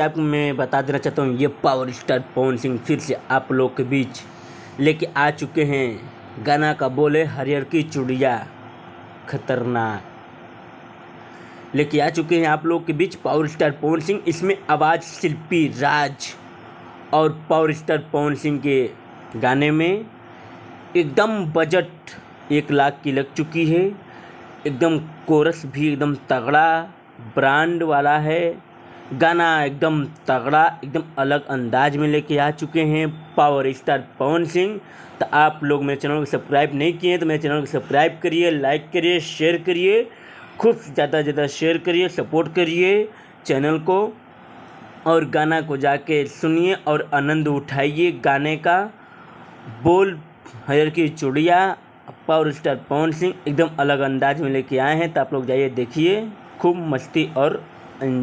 आपको मैं बता देना चाहता हूँ, ये पावर स्टार पवन सिंह फिर से आप लोग के बीच लेके आ चुके हैं। गाना का बोले हरियर की चुड़िया खतरनाक लेके आ चुके हैं आप लोग के बीच पावर स्टार पवन सिंह। इसमें आवाज़ शिल्पी राज और पावर स्टार पवन सिंह के गाने में एकदम बजट 1 लाख की लग चुकी है। एकदम कोरस भी एकदम तगड़ा ब्रांड वाला है। गाना एकदम तगड़ा एकदम अलग अंदाज में लेके आ चुके हैं पावर स्टार पवन सिंह। तो आप लोग मेरे चैनल को सब्सक्राइब नहीं किए तो मेरे चैनल को सब्सक्राइब करिए, लाइक करिए, शेयर करिए, खूब ज़्यादा शेयर करिए, सपोर्ट करिए चैनल को और गाना को जाके सुनिए और आनंद उठाइए गाने का। बोल हरियर की चूड़िया पावर स्टार पवन सिंह एकदम अलग अंदाज में लेके आए हैं। तो आप लोग जाइए देखिए, खूब मस्ती और